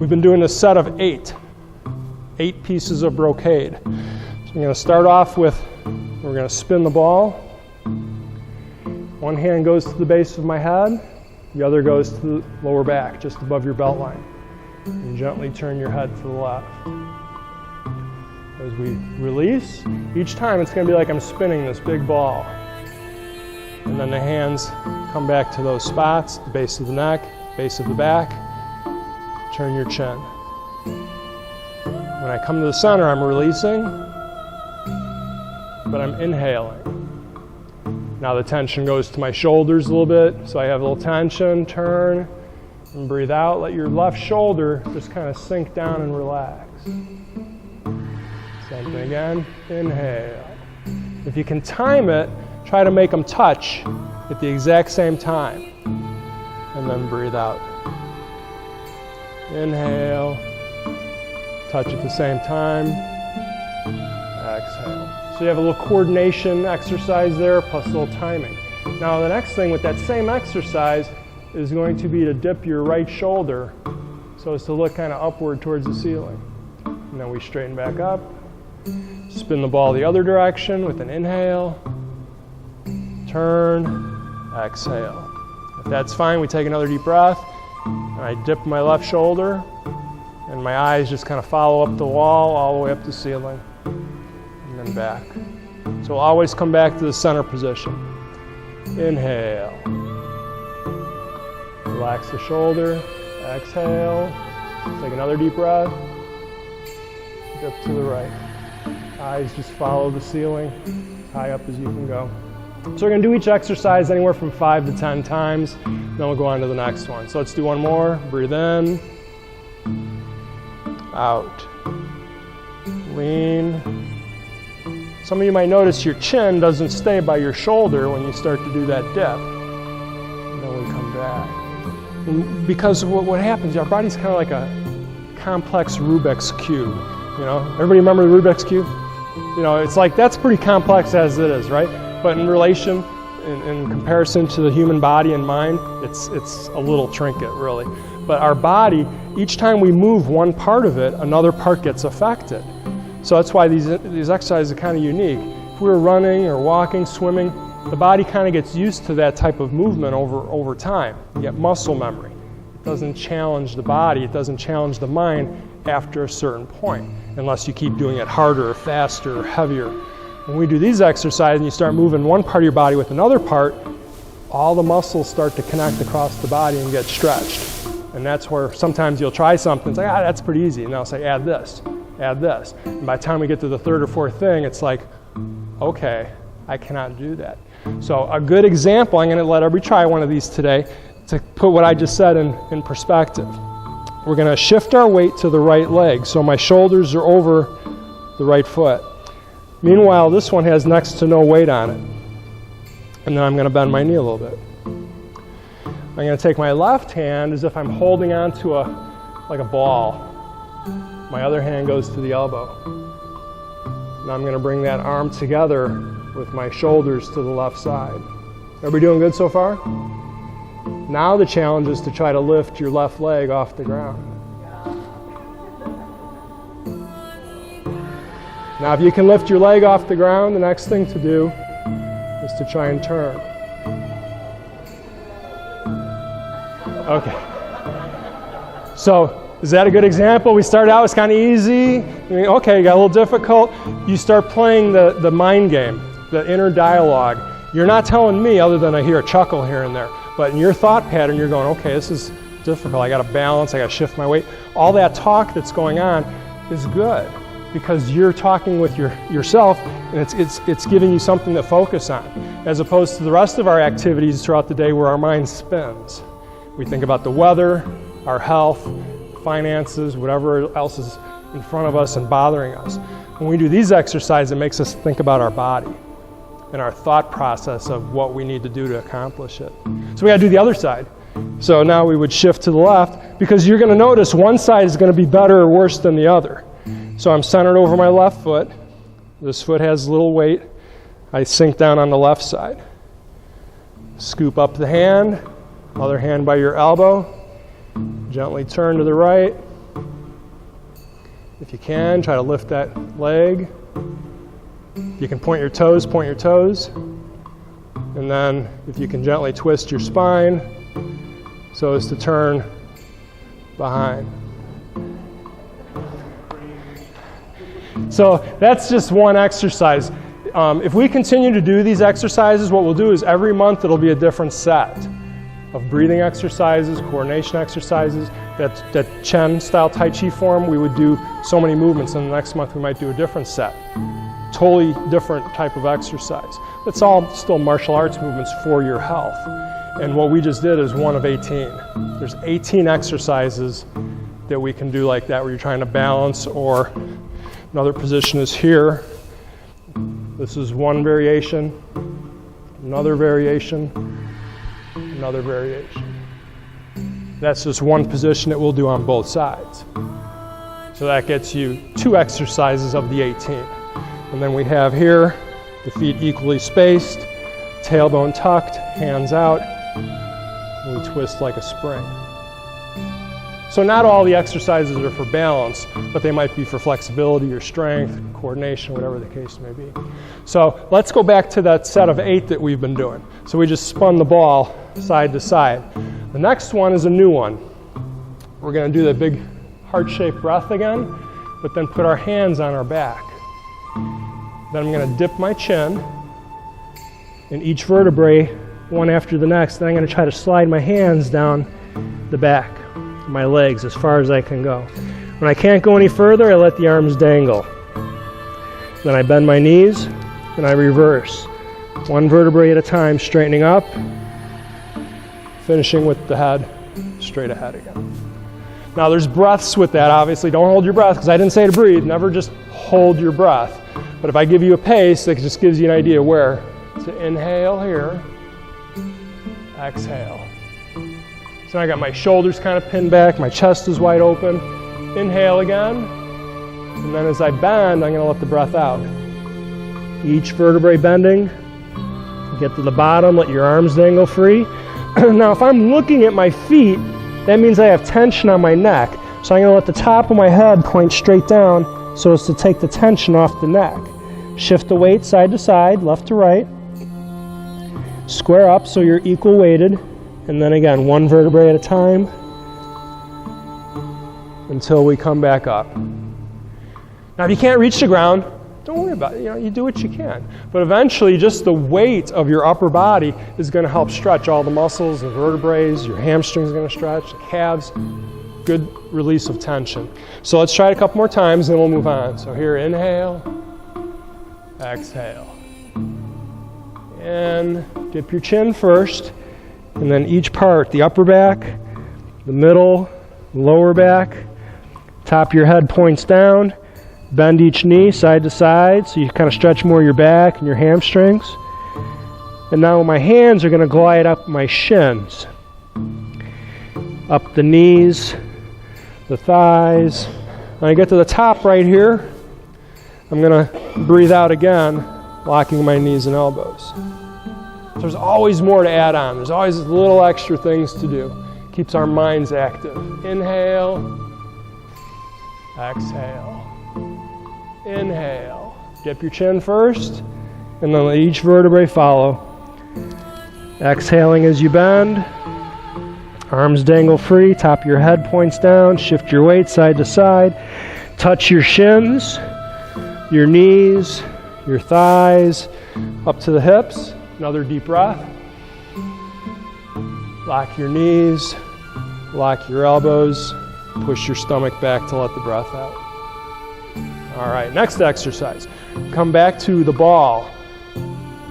We've been doing a set of 8 pieces of brocade. So I'm going to start off with, we're going to spin the ball. One hand goes to the base of my head, the other goes to the lower back, just above your belt line. And gently turn your head to the left. As we release, each time it's going to be like I'm spinning this big ball. And then the hands come back to those spots, the base of the neck, base of the back. Turn your chin. When I come to the center, I'm releasing, but I'm inhaling. Now the tension goes to my shoulders a little bit, so I have a little tension, turn, and breathe out. Let your left shoulder just kind of sink down and relax. Same thing again, inhale. If you can time it, try to make them touch at the exact same time, and then breathe out. Inhale, touch at the same time, exhale. So you have a little coordination exercise there, plus a little timing. Now the next thing with that same exercise is going to be to dip your right shoulder so as to look kind of upward towards the ceiling. And then we straighten back up, spin the ball the other direction with an inhale, turn, exhale. If that's fine, we take another deep breath. And I dip my left shoulder, and my eyes just kind of follow up the wall all the way up the ceiling, and then back. So we'll always come back to the center position. Inhale. Relax the shoulder. Exhale. Take another deep breath. Dip to the right. Eyes just follow the ceiling, as high up as you can go. So we're going to do each exercise anywhere from 5 to 10 times. Then we'll go on to the next one. So let's do one more. Breathe in. Out. Lean. Some of you might notice your chin doesn't stay by your shoulder when you start to do that dip. And then we come back. And because what happens, our body's kind of like a complex Rubik's Cube. You know, everybody remember the Rubik's Cube? You know, it's like that's pretty complex as it is, right? But in relation, in comparison to the human body and mind, it's a little trinket, really. But our body, each time we move one part of it, another part gets affected. So that's why these exercises are kind of unique. If we were running or walking, swimming, the body kind of gets used to that type of movement over time. You get muscle memory. It doesn't challenge the body, it doesn't challenge the mind after a certain point, unless you keep doing it harder, or faster, or heavier. When we do these exercises and you start moving one part of your body with another part, all the muscles start to connect across the body and get stretched. And that's where sometimes you'll try something, it's like, that's pretty easy. And I'll say, add this, add this. And by the time we get to the third or fourth thing, it's like, okay, I cannot do that. So a good example, I'm going to let everybody try one of these today to put what I just said in perspective. We're going to shift our weight to the right leg, so my shoulders are over the right foot. Meanwhile, this one has next to no weight on it. And then I'm going to bend my knee a little bit. I'm going to take my left hand as if I'm holding on to like a ball. My other hand goes to the elbow. Now I'm going to bring that arm together with my shoulders to the left side. Everybody doing good so far? Now the challenge is to try to lift your left leg off the ground. Now if you can lift your leg off the ground, the next thing to do is to try and turn. Okay. So is that a good example? We started out, it's kind of easy. Okay, you got a little difficult. You start playing the mind game, the inner dialogue. You're not telling me, other than I hear a chuckle here and there, but in your thought pattern, you're going, okay, this is difficult. I got to balance, I got to shift my weight. All that talk that's going on is good, because you're talking with yourself, and it's giving you something to focus on, as opposed to the rest of our activities throughout the day where our mind spins. We think about the weather, our health, finances, whatever else is in front of us and bothering us. When we do these exercises, it makes us think about our body and our thought process of what we need to do to accomplish it. So we got to do the other side. So now we would shift to the left, because you're going to notice one side is going to be better or worse than the other. So I'm centered over my left foot. This foot has a little weight. I sink down on the left side. Scoop up the hand, other hand by your elbow. Gently turn to the right. If you can, try to lift that leg. If you can point your toes, point your toes. And then if you can gently twist your spine so as to turn behind. So that's just one exercise. If we continue to do these exercises, what we'll do is every month it'll be a different set of breathing exercises, coordination exercises. That Chen style Tai Chi form, we would do so many movements, and the next month we might do a different set. Totally different type of exercise. It's all still martial arts movements for your health. And what we just did is one of 18. There's 18 exercises that we can do like that where you're trying to balance, or another position is here. This is one variation, another variation, another variation. That's just one position that we'll do on both sides. So that gets you 2 exercises of the 18. And then we have here the feet equally spaced, tailbone tucked, hands out, and we twist like a spring. So not all the exercises are for balance, but they might be for flexibility or strength, coordination, whatever the case may be. So let's go back to that set of 8 that we've been doing. So we just spun the ball side to side. The next one is a new one. We're going to do that big heart-shaped breath again, but then put our hands on our back. Then I'm going to dip my chin in each vertebrae, one after the next. Then I'm going to try to slide my hands down the back, my legs, as far as I can go. When I can't go any further, I let the arms dangle. Then I bend my knees, and I reverse. One vertebrae at a time, straightening up, finishing with the head straight ahead again. Now there's breaths with that, obviously. Don't hold your breath, because I didn't say to breathe. Never just hold your breath. But if I give you a pace, that just gives you an idea where to inhale here, exhale. So I got my shoulders kind of pinned back, my chest is wide open. Inhale again, and then as I bend, I'm going to let the breath out. Each vertebrae bending. Get to the bottom, let your arms dangle free. Now if I'm looking at my feet, that means I have tension on my neck. So I'm going to let the top of my head point straight down so as to take the tension off the neck. Shift the weight side to side, left to right. Square up so you're equal weighted. And then again, one vertebrae at a time until we come back up. Now if you can't reach the ground, don't worry about it. You do what you can. But eventually just the weight of your upper body is going to help stretch all the muscles and vertebrae. Your hamstrings are going to stretch, the calves. Good release of tension. So let's try it a couple more times and then we'll move on. So here, inhale, exhale. And dip your chin first. And then each part, the upper back, the middle, lower back, top of your head points down, bend each knee side to side so you kind of stretch more your back and your hamstrings. And now my hands are going to glide up my shins, up the knees, the thighs. When I get to the top right here, I'm going to breathe out again, locking my knees and elbows. There's always more to add on. There's always little extra things to do. Keeps our minds active. Inhale, exhale, inhale. Dip your chin first, and then let each vertebrae follow. Exhaling as you bend. Arms dangle free, top of your head points down. Shift your weight side to side. Touch your shins, your knees, your thighs, up to the hips. Another deep breath. Lock your knees, lock your elbows, push your stomach back to let the breath out. All right, next exercise. Come back to the ball.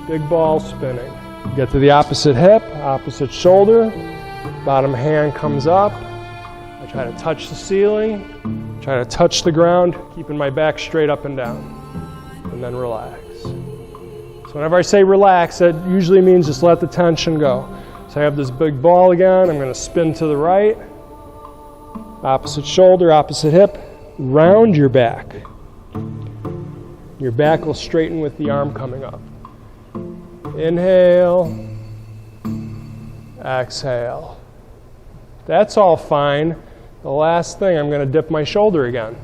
Big ball spinning. Get to the opposite hip, opposite shoulder. Bottom hand comes up. I try to touch the ceiling, try to touch the ground, keeping my back straight up and down. And then relax. So whenever I say relax, that usually means just let the tension go. So I have this big ball again. I'm going to spin to the right. Opposite shoulder, opposite hip. Round your back. Your back will straighten with the arm coming up. Inhale. Exhale. That's all fine. The last thing, I'm going to dip my shoulder again.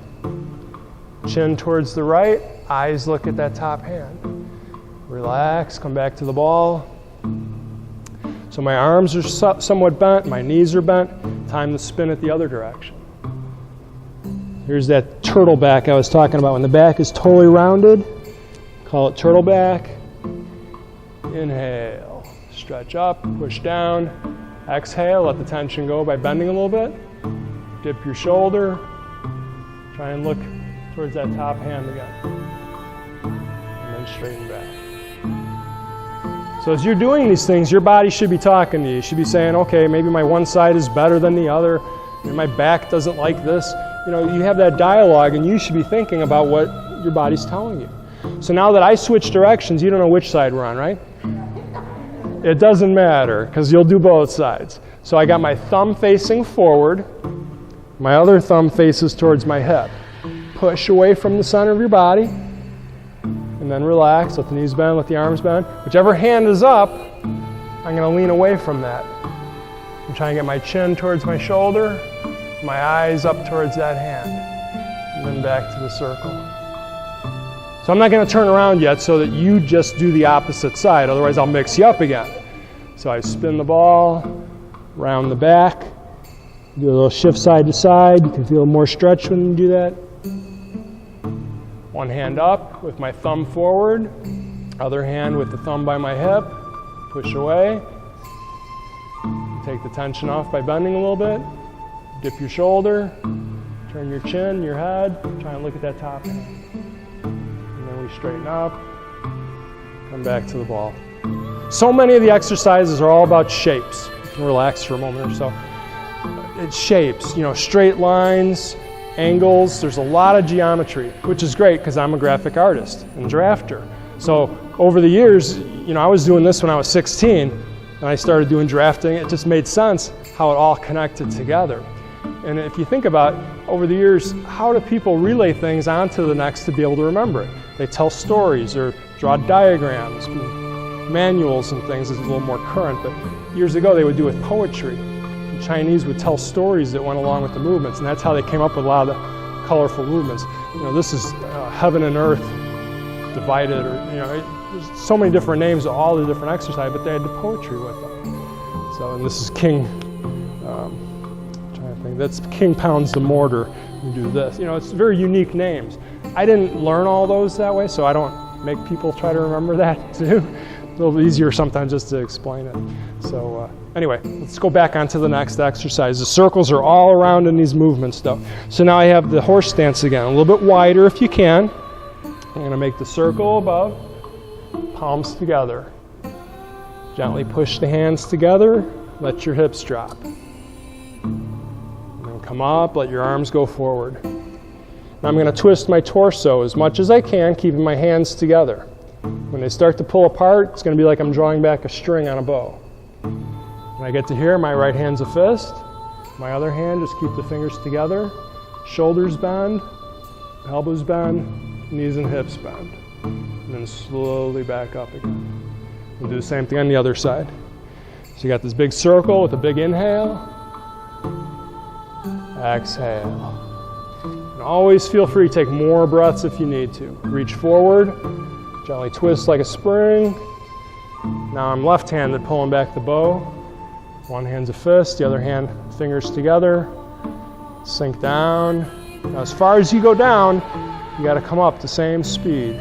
Chin towards the right, eyes look at that top hand. Relax, come back to the ball. So my arms are somewhat bent, my knees are bent. Time to spin it the other direction. Here's that turtle back I was talking about. When the back is totally rounded, call it turtle back. Inhale, stretch up, push down. Exhale, let the tension go by bending a little bit. Dip your shoulder. Try and look towards that top hand again. And then straighten back. So as you're doing these things, your body should be talking to you. You should be saying, okay, maybe my one side is better than the other. Maybe my back doesn't like this. You know, you have that dialogue, and you should be thinking about what your body's telling you. So now that I switch directions, you don't know which side we're on, right? It doesn't matter, because you'll do both sides. So I got my thumb facing forward. My other thumb faces towards my hip. Push away from the center of your body. And then relax. Let the knees bend, let the arms bend. Whichever hand is up, I'm going to lean away from that. I'm trying to get my chin towards my shoulder, my eyes up towards that hand. And then back to the circle. So I'm not going to turn around yet so that you just do the opposite side. Otherwise, I'll mix you up again. So I spin the ball, round the back, do a little shift side to side. You can feel more stretch when you do that. One hand up with my thumb forward, other hand with the thumb by my hip. Push away. Take the tension off by bending a little bit. Dip your shoulder, turn your chin, your head, try and look at that top hand. And then we straighten up, come back to the ball. So many of the exercises are all about shapes. You can relax for a moment or so. It's shapes, you know, straight lines, angles. There's a lot of geometry, which is great because I'm a graphic artist and drafter. So over the years, you know, I was doing this when I was 16, and I started doing drafting. It just made sense how it all connected together. And if you think about over the years, how do people relay things onto the next to be able to remember it? They tell stories or draw diagrams, manuals and things is a little more current, but years ago they would do it with poetry. The Chinese would tell stories that went along with the movements, and that's how they came up with a lot of the colorful movements. You know, this is heaven and earth divided, or you know, there's so many different names of all the different exercises, but they had the poetry with them. So, and this is King. Trying to think. That's King pounds the mortar. You do this. You know, it's very unique names. I didn't learn all those that way, so I don't make people try to remember that too. A little easier sometimes just to explain it. So anyway, let's go back onto the next exercise. The circles are all around in these movements though. So now I have the horse stance again, a little bit wider if you can. I'm going to make the circle above, palms together. Gently push the hands together, let your hips drop. And then come up, let your arms go forward. Now I'm going to twist my torso as much as I can, keeping my hands together. When they start to pull apart, it's going to be like I'm drawing back a string on a bow. When I get to here, my right hand's a fist. My other hand, just keep the fingers together. Shoulders bend, elbows bend, knees and hips bend. And then slowly back up again. And do the same thing on the other side. So you got this big circle with a big inhale. Exhale. And always feel free to take more breaths if you need to. Reach forward. Gently twist like a spring. Now I'm left-handed, pulling back the bow. One hand's a fist, the other hand, fingers together. Sink down. Now as far as you go down, you got to come up the same speed.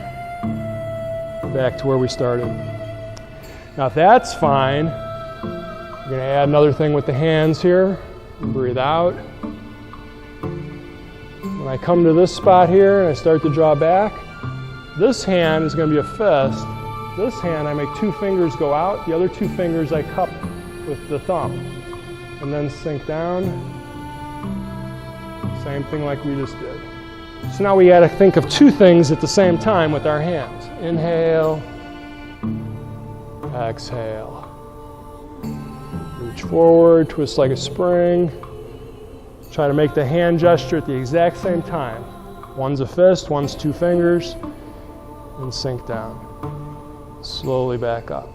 Back to where we started. Now if that's fine, you're going to add another thing with the hands here. Breathe out. When I come to this spot here and I start to draw back, this hand is going to be a fist. This hand, I make two fingers go out. The other two fingers I cup with the thumb. And then sink down. Same thing like we just did. So now we got to think of two things at the same time with our hands. Inhale. Exhale. Reach forward, twist like a spring. Try to make the hand gesture at the exact same time. One's a fist, one's two fingers. And sink down. Slowly back up.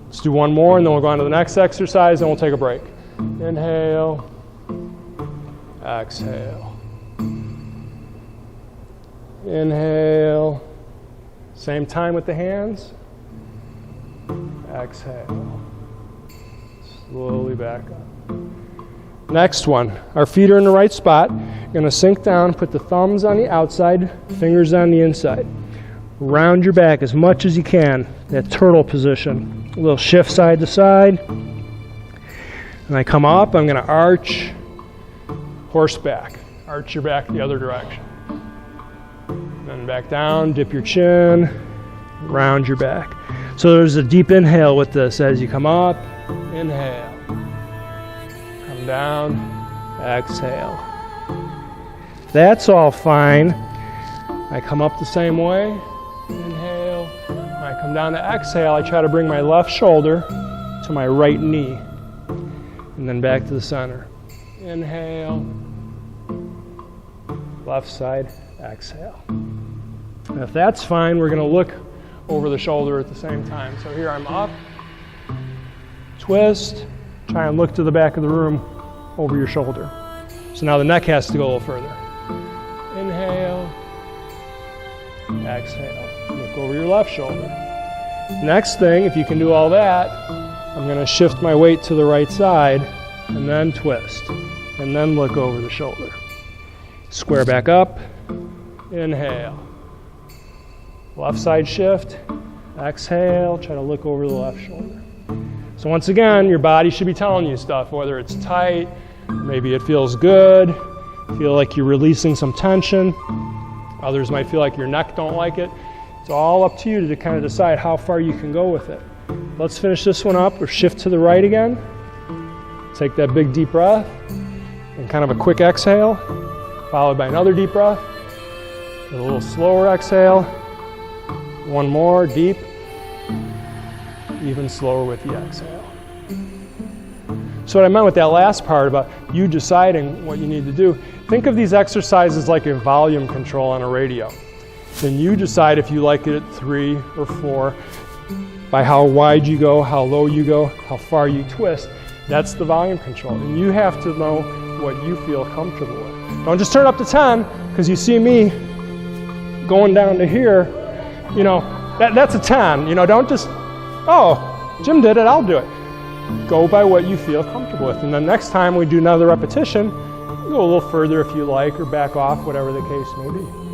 Let's do one more and then we'll go on to the next exercise and we'll take a break. Inhale. Exhale. Inhale. Same time with the hands. Exhale. Slowly back up. Next one. Our feet are in the right spot. You're going to sink down, put the thumbs on the outside, fingers on the inside. Round your back as much as you can, that turtle position. A little shift side to side. And I come up, I'm going to arch, horseback. Arch your back the other direction. Then back down, dip your chin, round your back. So there's a deep inhale with this as you come up, inhale. Come down, exhale. That's all fine. I come up the same way, inhale. When I come down to exhale, I try to bring my left shoulder to my right knee. And then back to the center. Inhale. Left side, exhale. And if that's fine, we're going to look over the shoulder at the same time. So here I'm up, twist, try and look to the back of the room over your shoulder. So now the neck has to go a little further. Inhale, exhale. Look over your left shoulder. Next thing, if you can do all that, I'm going to shift my weight to the right side and then twist and then look over the shoulder. Square back up, inhale. Left side shift, exhale, try to look over the left shoulder. So once again, your body should be telling you stuff, whether it's tight, maybe it feels good, feel like you're releasing some tension. Others might feel like your neck don't like it. It's all up to you to kind of decide how far you can go with it. Let's finish this one up or shift to the right again. Take that big deep breath and kind of a quick exhale, followed by another deep breath. A little slower exhale. One more, deep. Even slower with the exhale. So what I meant with that last part about you deciding what you need to do, think of these exercises like a volume control on a radio. Then you decide if you like it at 3 or 4 by how wide you go, how low you go, how far you twist. That's the volume control. And you have to know what you feel comfortable with. Don't just turn up to 10 because you see me going down to here. You know, that's a 10. You know, don't just, oh, Jim did it, I'll do it. Go by what you feel comfortable with. And then next time we do another repetition, go a little further if you like or back off, whatever the case may be.